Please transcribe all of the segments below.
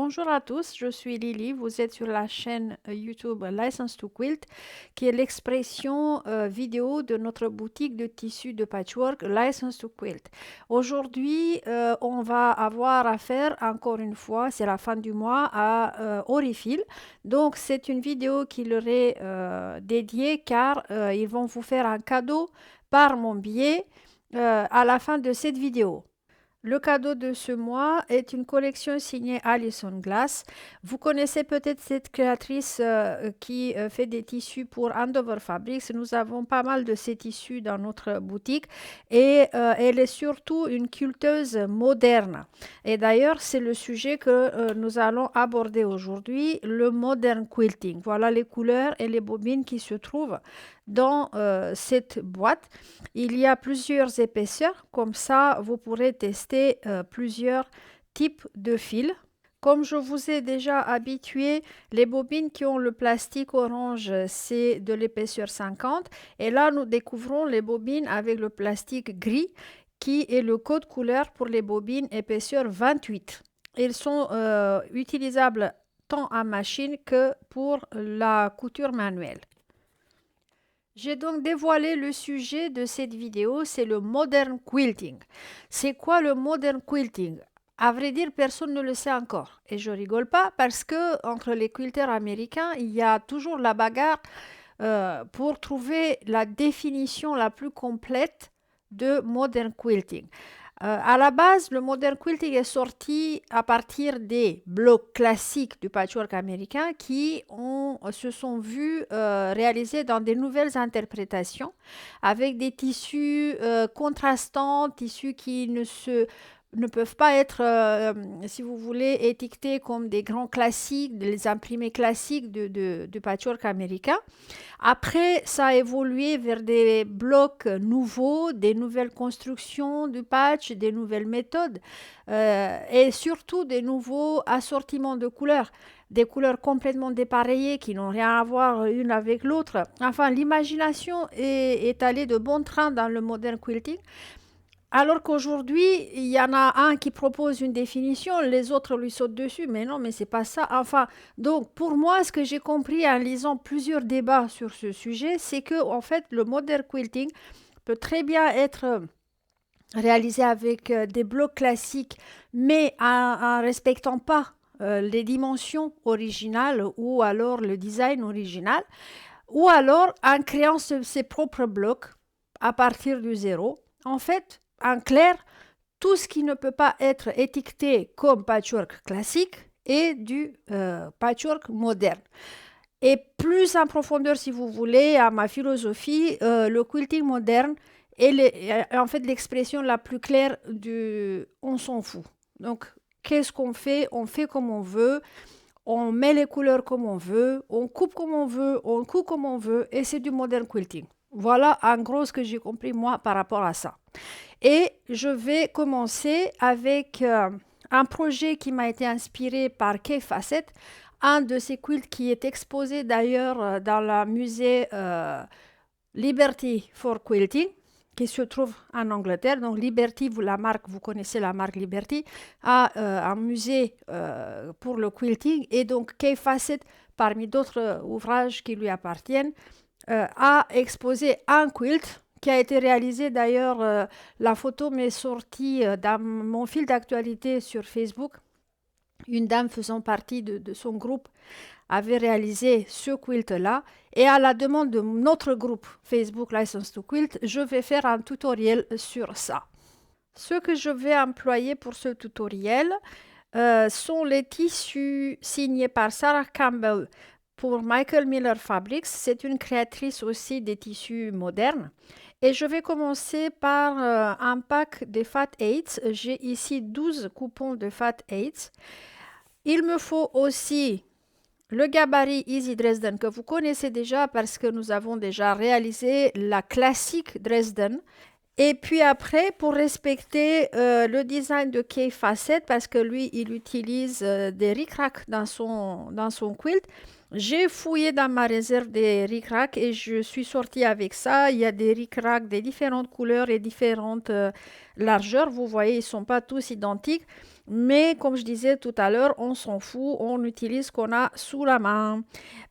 Bonjour à tous, je suis Lily, vous êtes sur la chaîne YouTube License to Quilt, qui est l'expression vidéo de notre boutique de tissus de patchwork License to Quilt. Aujourd'hui, on va avoir affaire, encore une fois, c'est la fin du mois, à Aurifil. Donc, c'est une vidéo qui leur est dédiée car ils vont vous faire un cadeau par mon biais à la fin de cette vidéo. Le cadeau de ce mois est une collection signée Alison Glass. Vous connaissez peut-être cette créatrice qui fait des tissus pour Andover Fabrics. Nous avons pas mal de ces tissus dans notre boutique et elle est surtout une quilteuse moderne. Et d'ailleurs, c'est le sujet que nous allons aborder aujourd'hui, le modern quilting. Voilà les couleurs et les bobines qui se trouvent dans cette boîte. Il y a plusieurs épaisseurs, comme ça vous pourrez tester plusieurs types de fils. Comme je vous ai déjà habitué, les bobines qui ont le plastique orange, c'est de l'épaisseur 50. Et là, nous découvrons les bobines avec le plastique gris, qui est le code couleur pour les bobines épaisseur 28. Ils sont utilisables tant en machine que pour la couture manuelle. J'ai donc dévoilé le sujet de cette vidéo, c'est le modern quilting. C'est quoi le modern quilting? À vrai dire, personne ne le sait encore. Et je rigole pas parce que entre les quilters américains, il y a toujours la bagarre pour trouver la définition la plus complète de modern quilting. À la base, le modern quilting est sorti à partir des blocs classiques du patchwork américain qui se sont vus réalisés dans des nouvelles interprétations avec des tissus contrastants, tissus qui ne peuvent pas être, si vous voulez, étiquetés comme des grands classiques, des imprimés classiques du patchwork américain. Après, ça a évolué vers des blocs nouveaux, des nouvelles constructions du patch, des nouvelles méthodes et surtout des nouveaux assortiments de couleurs, des couleurs complètement dépareillées qui n'ont rien à voir l'une avec l'autre. Enfin, l'imagination est allée de bon train dans le modern quilting. Alors qu'aujourd'hui, il y en a un qui propose une définition, les autres lui sautent dessus, mais non, mais c'est pas ça. Enfin, donc pour moi, ce que j'ai compris en lisant plusieurs débats sur ce sujet, c'est que en fait, le modern quilting peut très bien être réalisé avec des blocs classiques, mais en respectant pas les dimensions originales ou alors le design original, ou alors en créant ses propres blocs à partir du zéro. En fait, en clair, tout ce qui ne peut pas être étiqueté comme patchwork classique est du patchwork moderne. Et plus en profondeur, si vous voulez, à ma philosophie, le quilting moderne est en fait l'expression la plus claire du on s'en fout. Donc, qu'est-ce qu'on fait? On fait comme on veut, on met les couleurs comme on veut, on coupe comme on veut, on coupe comme on veut, et c'est du modern quilting. Voilà en gros ce que j'ai compris moi par rapport à ça. Et je vais commencer avec un projet qui m'a été inspiré par Kay Fassett, un de ces quilts qui est exposé d'ailleurs dans le musée Liberty for Quilting, qui se trouve en Angleterre. Donc Liberty, vous connaissez la marque Liberty, a un musée pour le quilting. Et donc Kay Fassett, parmi d'autres ouvrages qui lui appartiennent, a exposé un quilt qui a été réalisé d'ailleurs, la photo m'est sortie dans mon fil d'actualité sur Facebook. Une dame faisant partie de son groupe avait réalisé ce quilt-là et à la demande de notre groupe Facebook License to Quilt, je vais faire un tutoriel sur ça. Ce que je vais employer pour ce tutoriel sont les tissus signés par Sarah Campbell pour Michael Miller Fabrics. C'est une créatrice aussi des tissus modernes. Et je vais commencer par un pack de Fat 8. J'ai ici 12 coupons de Fat 8. Il me faut aussi le gabarit Easy Dresden que vous connaissez déjà parce que nous avons déjà réalisé la classique Dresden. Et puis après, pour respecter le design de Kay Fassett, parce que lui, il utilise des ric-rac dans son quilt, J'ai fouillé dans ma réserve des ric-rac et je suis sortie avec ça. Il y a des ric-rac des différentes couleurs et différentes largeurs. Vous voyez, ils ne sont pas tous identiques. Mais comme je disais tout à l'heure, on s'en fout, on utilise ce qu'on a sous la main.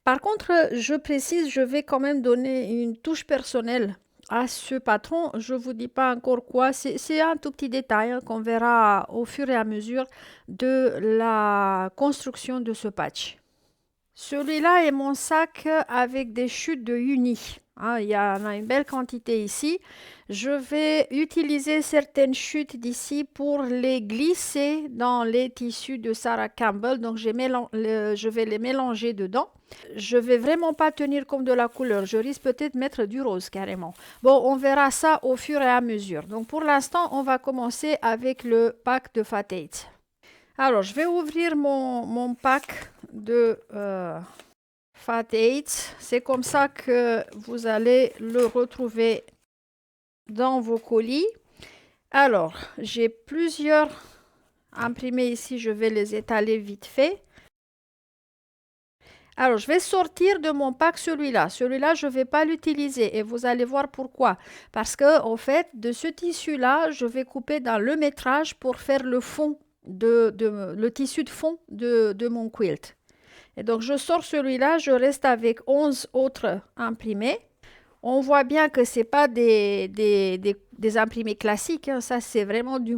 Par contre, je précise, je vais quand même donner une touche personnelle à ce patron. Je ne vous dis pas encore quoi. C'est un tout petit détail hein, qu'on verra au fur et à mesure de la construction de ce patch. Celui-là est mon sac avec des chutes de uni. Hein, il y en a une belle quantité ici. Je vais utiliser certaines chutes d'ici pour les glisser dans les tissus de Sarah Campbell. Donc, je vais les mélanger dedans. Je vais vraiment pas tenir comme de la couleur. Je risque peut-être de mettre du rose carrément. Bon, on verra ça au fur et à mesure. Donc, pour l'instant, on va commencer avec le pack de Fat 8. Alors, je vais ouvrir mon pack de Fat 8. C'est comme ça que vous allez le retrouver dans vos colis. Alors, j'ai plusieurs imprimés ici. Je vais les étaler vite fait. Alors, je vais sortir de mon pack celui-là. Celui-là, je ne vais pas l'utiliser et vous allez voir pourquoi. Parce que, en fait, de ce tissu-là, je vais couper dans le métrage pour faire le fond, le tissu de fond de mon quilt. Et donc, je sors celui-là, je reste avec 11 autres imprimés. On voit bien que ce n'est pas des imprimés classiques. Hein. Ça, c'est vraiment du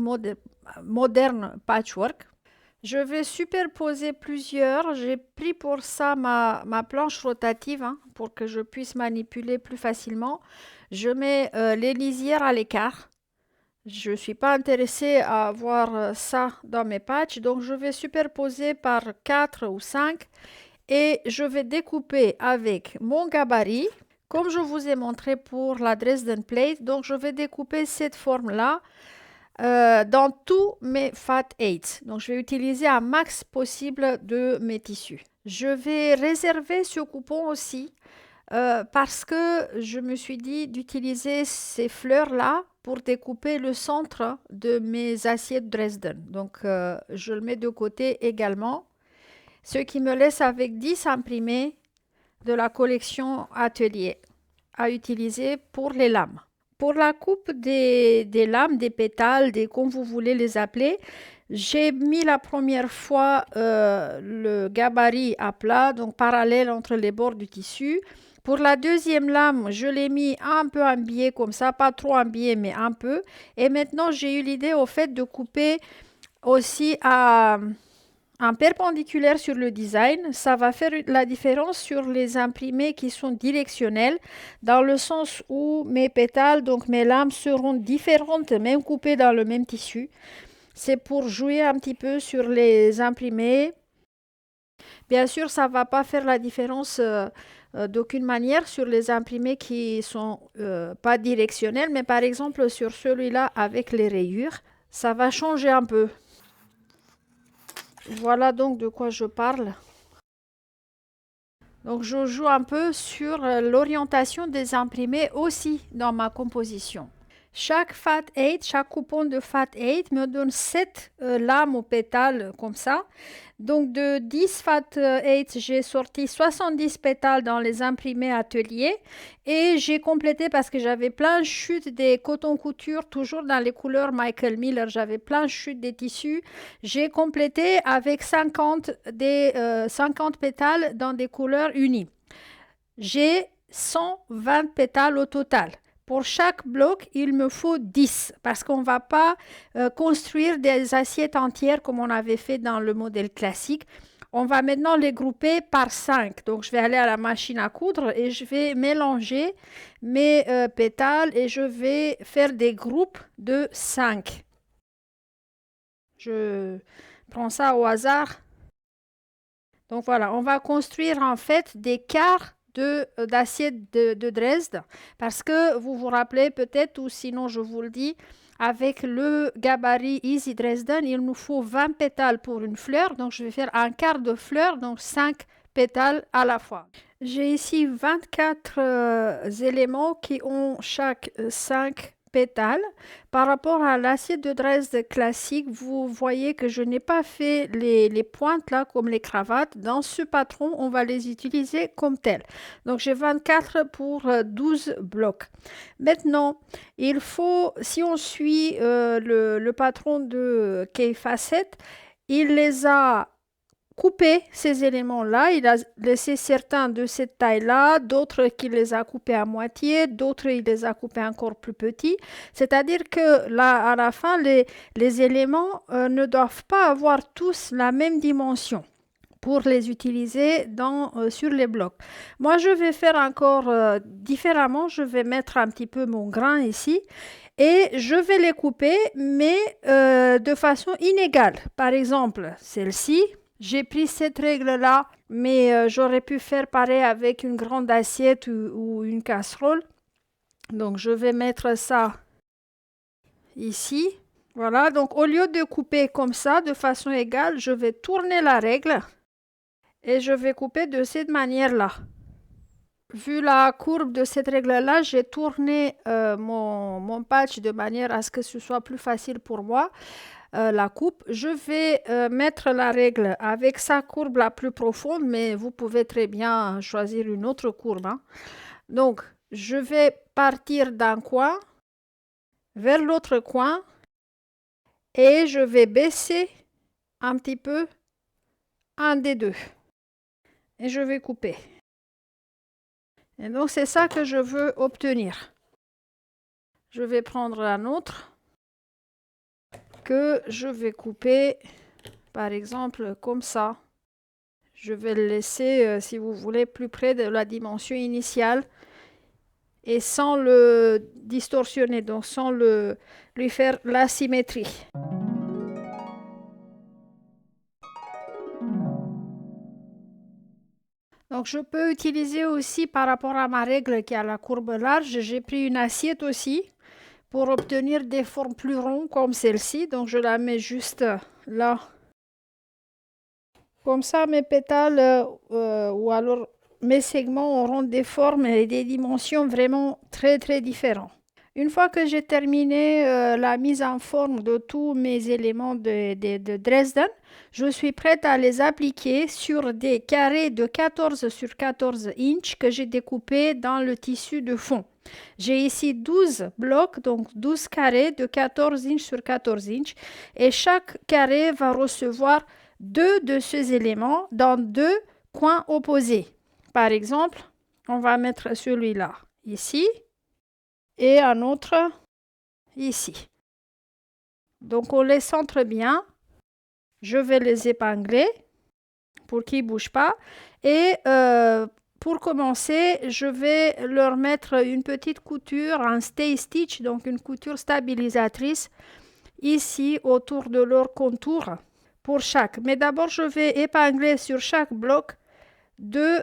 moderne patchwork. Je vais superposer plusieurs. J'ai pris pour ça ma planche rotative hein, pour que je puisse manipuler plus facilement. Je mets les lisières à l'écart. Je ne suis pas intéressée à avoir ça dans mes patchs. Donc, je vais superposer par 4 ou 5 et je vais découper avec mon gabarit. Comme je vous ai montré pour la Dresden Plate, donc je vais découper cette forme-là. Dans tous mes Fat 8. Donc, je vais utiliser un max possible de mes tissus. Je vais réserver ce coupon aussi parce que je me suis dit d'utiliser ces fleurs-là pour découper le centre de mes assiettes Dresden. Donc, je le mets de côté également. Ce qui me laisse avec 10 imprimés de la collection Atelier à utiliser pour les lames. Pour la coupe des lames, des pétales, comme vous voulez les appeler, j'ai mis la première fois le gabarit à plat, donc parallèle entre les bords du tissu. Pour la deuxième lame, je l'ai mis un peu en biais comme ça, pas trop en biais, mais un peu. Et maintenant, j'ai eu l'idée au fait de couper aussi en perpendiculaire sur le design. Ça va faire la différence sur les imprimés qui sont directionnels, dans le sens où mes pétales, donc mes lames, seront différentes, même coupées dans le même tissu. C'est pour jouer un petit peu sur les imprimés. Bien sûr, ça ne va pas faire la différence d'aucune manière sur les imprimés qui ne sont pas directionnels, mais par exemple sur celui-là avec les rayures, ça va changer un peu. Voilà donc de quoi je parle. Donc je joue un peu sur l'orientation des imprimés aussi dans ma composition. Chaque Fat 8, chaque coupon de Fat 8 me donne 7 lames au pétales comme ça. Donc de 10 Fat 8, j'ai sorti 70 pétales dans les imprimés ateliers et j'ai complété parce que j'avais plein de chutes des cotons couture, toujours dans les couleurs Michael Miller, j'avais plein de chutes des tissus. J'ai complété avec 50 pétales dans des couleurs unies. J'ai 120 pétales au total. Pour chaque bloc, il me faut 10 parce qu'on ne va pas construire des assiettes entières comme on avait fait dans le modèle classique. On va maintenant les grouper par 5. Donc, je vais aller à la machine à coudre et je vais mélanger mes pétales et je vais faire des groupes de 5. Je prends ça au hasard. Donc, voilà, on va construire en fait des quarts d'assiette de Dresde parce que vous vous rappelez peut-être ou sinon je vous le dis avec le gabarit Easy Dresden il nous faut 20 pétales pour une fleur donc je vais faire un quart de fleur donc 5 pétales à la fois. J'ai ici 24 éléments qui ont chaque 5 pétales. Par rapport à l'assiette de Dresde classique, vous voyez que je n'ai pas fait les pointes là comme les cravates. Dans ce patron, on va les utiliser comme telles. Donc j'ai 24 pour 12 blocs. Maintenant, il faut, si on suit le patron de Kay Facette, il les a coupé ces éléments-là. Il a laissé certains de cette taille-là, d'autres qu'il les a coupés à moitié, d'autres il les a coupés encore plus petits. C'est-à-dire que là, à la fin, les éléments ne doivent pas avoir tous la même dimension pour les utiliser sur les blocs. Moi, je vais faire encore différemment. Je vais mettre un petit peu mon grain ici et je vais les couper, mais de façon inégale. Par exemple, celle-ci, j'ai pris cette règle-là, mais j'aurais pu faire pareil avec une grande assiette ou une casserole. Donc, je vais mettre ça ici. Voilà, donc au lieu de couper comme ça, de façon égale, je vais tourner la règle et je vais couper de cette manière-là. Vu la courbe de cette règle-là, j'ai tourné mon patch de manière à ce que ce soit plus facile pour moi. La coupe, je vais mettre la règle avec sa courbe la plus profonde, mais vous pouvez très bien choisir une autre courbe, hein. Donc, je vais partir d'un coin vers l'autre coin et je vais baisser un petit peu un des deux et je vais couper. Et donc, c'est ça que je veux obtenir. Je vais prendre un autre que je vais couper, par exemple, comme ça. Je vais le laisser, si vous voulez, plus près de la dimension initiale et sans le distorsionner, donc sans lui faire la symétrie. Donc, je peux utiliser aussi par rapport à ma règle qui a la courbe large, j'ai pris une assiette aussi pour obtenir des formes plus rondes comme celle-ci. Donc, je la mets juste là. Comme ça, mes pétales ou alors mes segments auront des formes et des dimensions vraiment très très différentes. Une fois que j'ai terminé la mise en forme de tous mes éléments de Dresden, je suis prête à les appliquer sur des carrés de 14 sur 14 inches que j'ai découpés dans le tissu de fond. J'ai ici 12 blocs, donc 12 carrés de 14 inches sur 14 inches et chaque carré va recevoir deux de ces éléments dans deux coins opposés. Par exemple, on va mettre celui-là ici et un autre ici. Donc on les centre bien. Je vais les épingler pour qu'ils ne bougent pas. Et pour commencer, je vais leur mettre une petite couture, un stay stitch, donc une couture stabilisatrice ici autour de leur contour pour chaque. Mais d'abord, je vais épingler sur chaque bloc deux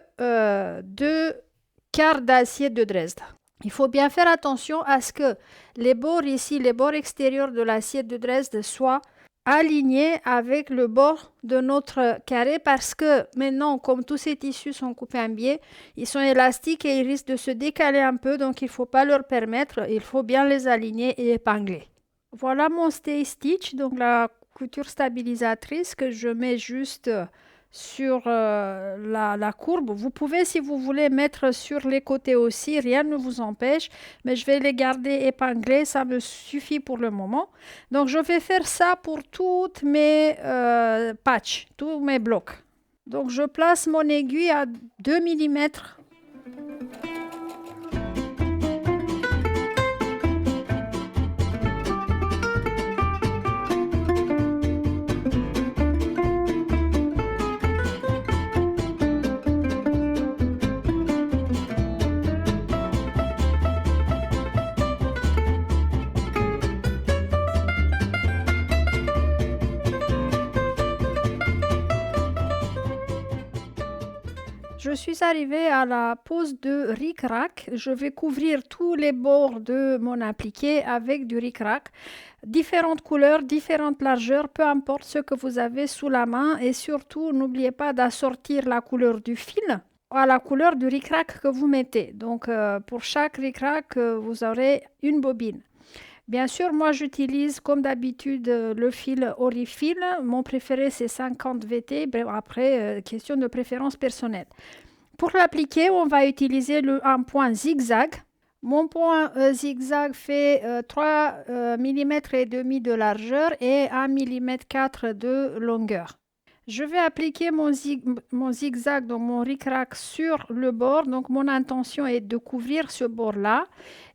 quarts d'acier de Dresde. Il faut bien faire attention à ce que les bords ici, les bords extérieurs de l'assiette de Dresde soient alignés avec le bord de notre carré parce que maintenant, comme tous ces tissus sont coupés en biais, ils sont élastiques et ils risquent de se décaler un peu, donc il ne faut pas leur permettre, il faut bien les aligner et épingler. Voilà mon stay stitch, donc la couture stabilisatrice que je mets juste sur la courbe. Vous pouvez, si vous voulez, mettre sur les côtés aussi, rien ne vous empêche, mais je vais les garder épinglés, ça me suffit pour le moment. Donc, je vais faire ça pour toutes mes patchs, tous mes blocs. Donc, je place mon aiguille à 2 mm. Je suis arrivée à la pose de ric-rac. Je vais couvrir tous les bords de mon appliqué avec du ric-rac. Différentes couleurs, différentes largeurs, peu importe ce que vous avez sous la main. Et surtout, n'oubliez pas d'assortir la couleur du fil à la couleur du ric-rac que vous mettez. Donc, pour chaque ric-rac, vous aurez une bobine. Bien sûr, moi j'utilise comme d'habitude le fil Orifil. Mon préféré c'est 50 VT. Bref, après, question de préférence personnelle. Pour l'appliquer, on va utiliser un point zigzag. Mon point zigzag fait 3 mm et demi de largeur et 1 mm 4 de longueur. Je vais appliquer mon zigzag, donc mon ric-rac sur le bord. Donc mon intention est de couvrir ce bord-là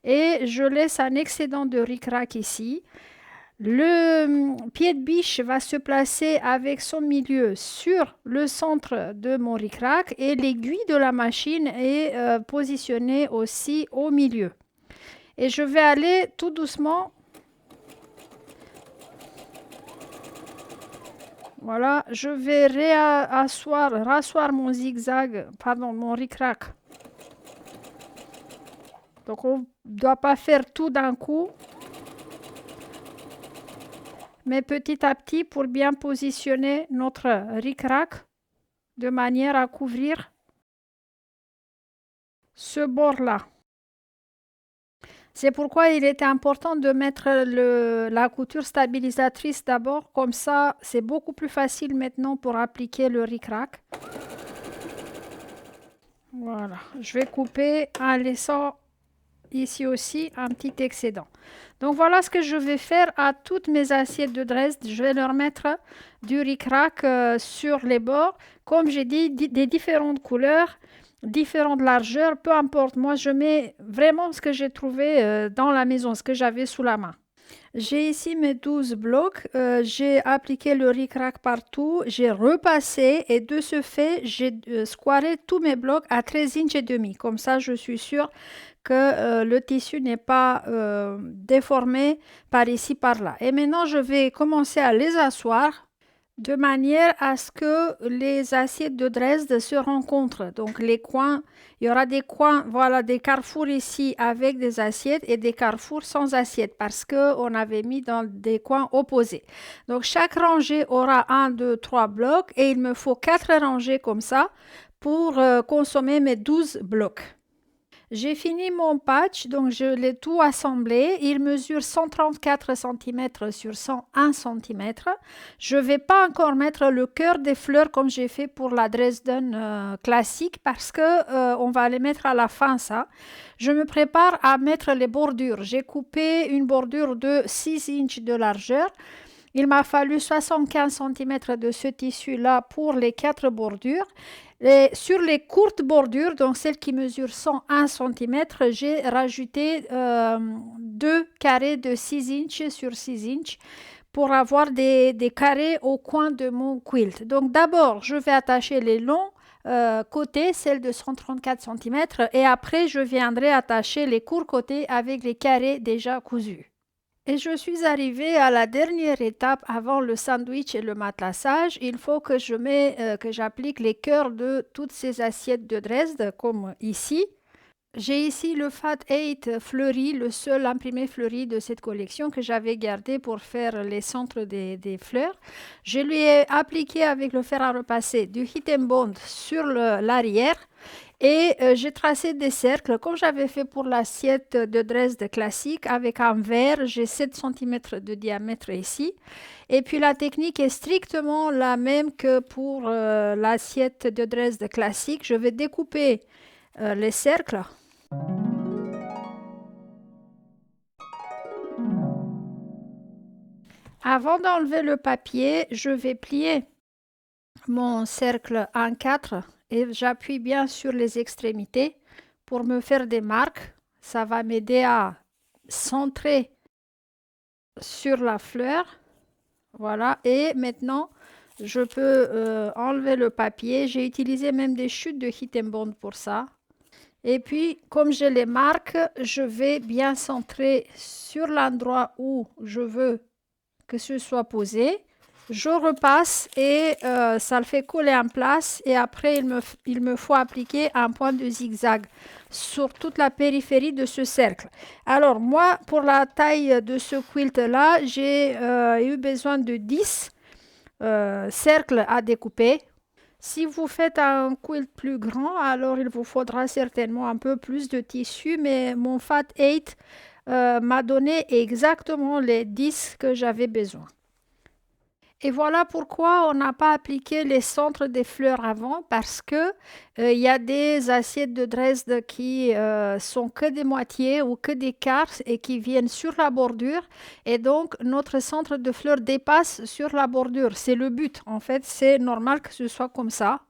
et je laisse un excédent de ric-rac ici. Le pied de biche va se placer avec son milieu sur le centre de mon ric-rac et l'aiguille de la machine est positionnée aussi au milieu. Et je vais aller tout doucement. Voilà, je vais rasseoir mon zigzag, pardon, mon ric-rac. Donc on ne doit pas faire tout d'un coup, mais petit à petit pour bien positionner notre ric-rac de manière à couvrir ce bord-là. C'est pourquoi il était important de mettre la couture stabilisatrice d'abord, comme ça c'est beaucoup plus facile maintenant pour appliquer le ric-rac. Voilà, je vais couper en laissant ici aussi un petit excédent. Donc voilà ce que je vais faire à toutes mes assiettes de Dresde. Je vais leur mettre du ric-rac sur les bords. Comme j'ai dit, des différentes couleurs, différentes largeurs, peu importe. Moi, je mets vraiment ce que j'ai trouvé dans la maison, ce que j'avais sous la main. J'ai ici mes 12 blocs, j'ai appliqué le ric-rac partout, j'ai repassé et de ce fait, j'ai squaré tous mes blocs à 13 inches et demi. Comme ça, je suis sûre que le tissu n'est pas déformé par ici, par là. Et maintenant, je vais commencer à les asseoir de manière à ce que les assiettes de Dresde se rencontrent. Donc les coins, il y aura des coins, voilà, des carrefours ici avec des assiettes et des carrefours sans assiettes parce qu'on avait mis dans des coins opposés. Donc chaque rangée aura 1, 2, 3 blocs et il me faut 4 rangées comme ça pour consommer mes 12 blocs. J'ai fini mon patch, donc je l'ai tout assemblé. Il mesure 134 cm sur 101 cm. Je ne vais pas encore mettre le cœur des fleurs comme j'ai fait pour la Dresden classique parce que on va les mettre à la fin ça. Je me prépare à mettre les bordures. J'ai coupé une bordure de 6 inches de largeur. Il m'a fallu 75 cm de ce tissu-là pour les 4 bordures. Et sur les courtes bordures, donc celles qui mesurent 101 cm, j'ai rajouté 2 carrés de 6 inches sur 6 inches pour avoir des carrés au coin de mon quilt. Donc d'abord, je vais attacher les longs côtés, celles de 134 cm, et après, je viendrai attacher les courts côtés avec les carrés déjà cousus. Et je suis arrivée à la dernière étape avant le sandwich et le matelassage. Il faut que j'applique les cœurs de toutes ces assiettes de Dresde, comme ici. J'ai ici le Fat 8 fleuri, le seul imprimé fleuri de cette collection que j'avais gardé pour faire les centres des fleurs. Je lui ai appliqué avec le fer à repasser du Heat and Bond sur l'arrière. Et j'ai tracé des cercles comme j'avais fait pour l'assiette de Dresde classique avec un verre. J'ai 7 cm de diamètre ici. Et puis la technique est strictement la même que pour l'assiette de Dresde classique. Je vais découper les cercles. Avant d'enlever le papier, je vais plier mon cercle en 4 et j'appuie bien sur les extrémités pour me faire des marques. Ça va m'aider à centrer sur la fleur. Voilà, et maintenant je peux enlever le papier. J'ai utilisé même des chutes de Heat and Bond pour ça. Et puis, comme je les marque, je vais bien centrer sur l'endroit où je veux que ce soit posé. Je repasse et ça le fait coller en place et après il me faut appliquer un point de zigzag sur toute la périphérie de ce cercle. Alors moi, pour la taille de ce quilt là, j'ai eu besoin de 10 cercles à découper. Si vous faites un quilt plus grand, alors il vous faudra certainement un peu plus de tissu, mais mon Fat 8 m'a donné exactement les 10 que j'avais besoin. Et voilà pourquoi on n'a pas appliqué les centres des fleurs avant, parce que il y a des assiettes de Dresde qui sont que des moitiés ou que des quarts et qui viennent sur la bordure. Et donc, notre centre de fleurs dépasse sur la bordure. C'est le but. En fait, c'est normal que ce soit comme ça.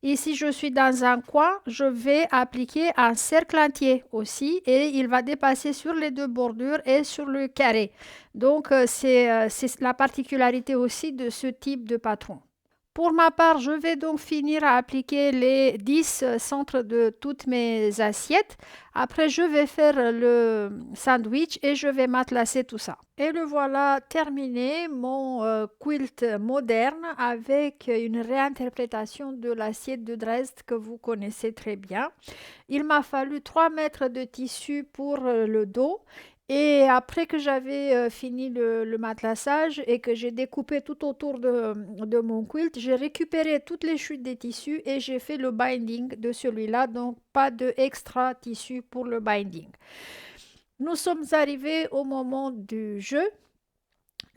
Et si je suis dans un coin, je vais appliquer un cercle entier aussi et il va dépasser sur les deux bordures et sur le carré. Donc, c'est la particularité aussi de ce type de patron. Pour ma part, je vais donc finir à appliquer les 10 centres de toutes mes assiettes. Après, je vais faire le sandwich et je vais matelasser tout ça. Et le voilà terminé, mon quilt moderne avec une réinterprétation de l'assiette de Dresde que vous connaissez très bien. Il m'a fallu 3 mètres de tissu pour le dos. Et après que j'avais fini le matelassage et que j'ai découpé tout autour de mon quilt, j'ai récupéré toutes les chutes des tissus et j'ai fait le binding de celui-là, donc pas de extra tissu pour le binding. Nous sommes arrivés au moment du jeu.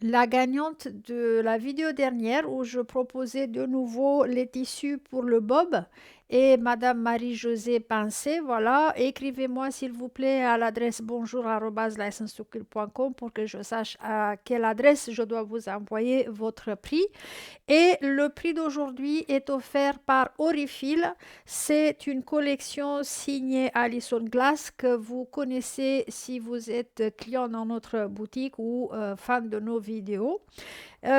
La gagnante de la vidéo dernière où je proposais de nouveau les tissus pour le bob et Madame Marie-Josée Pincé, voilà, écrivez-moi s'il vous plaît à l'adresse bonjour@license2quilt.com pour que je sache à quelle adresse je dois vous envoyer votre prix. Et le prix d'aujourd'hui est offert par Orifil. C'est une collection signée Alison Glass que vous connaissez si vous êtes client dans notre boutique ou fan de nos vidéos.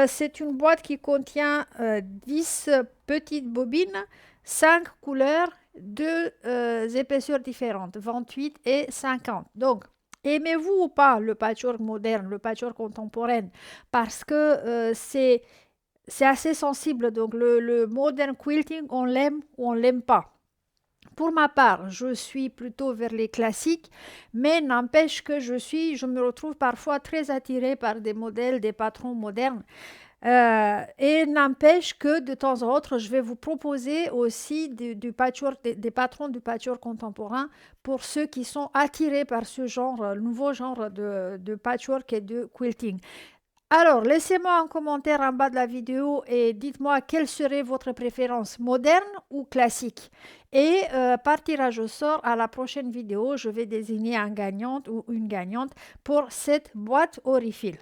C'est une boîte qui contient 10 petites bobines, 5 couleurs, 2 épaisseurs différentes, 28 et 50. Donc, aimez-vous ou pas le patchwork moderne, le patchwork contemporain? Parce que c'est assez sensible. Donc, le modern quilting, on l'aime ou on l'aime pas. Pour ma part, je suis plutôt vers les classiques, mais n'empêche que je me retrouve parfois très attirée par des modèles, des patrons modernes. Et n'empêche que de temps en temps, je vais vous proposer aussi du patchwork, des patrons du patchwork contemporain pour ceux qui sont attirés par ce genre, le nouveau genre de patchwork et de quilting. Alors, laissez-moi un commentaire en bas de la vidéo et dites-moi quelle serait votre préférence, moderne ou classique. Et par tirage au sort, à la prochaine vidéo, je vais désigner un gagnant ou une gagnante pour cette boîte Orifil.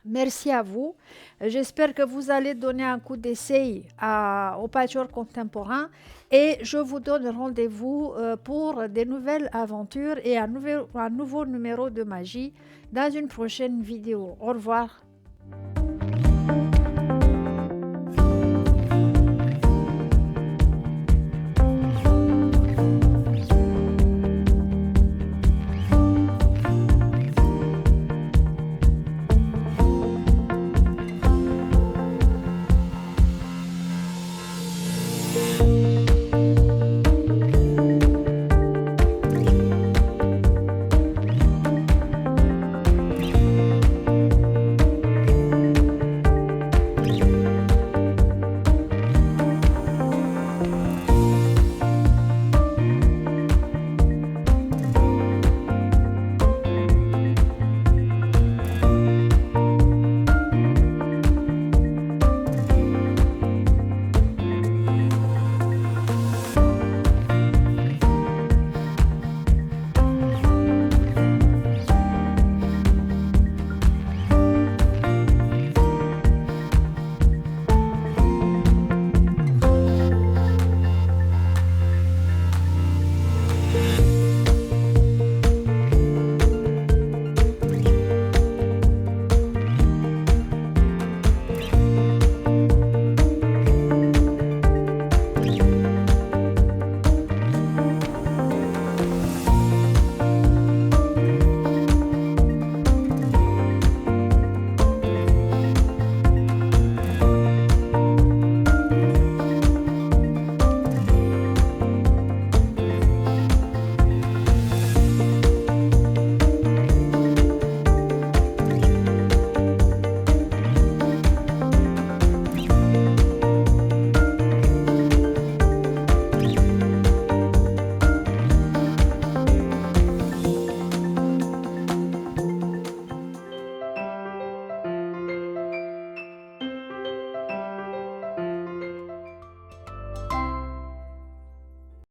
Merci à vous. J'espère que vous allez donner un coup d'essai au patchwork contemporain et je vous donne rendez-vous pour des nouvelles aventures et un nouveau numéro de magie dans une prochaine vidéo. Au revoir.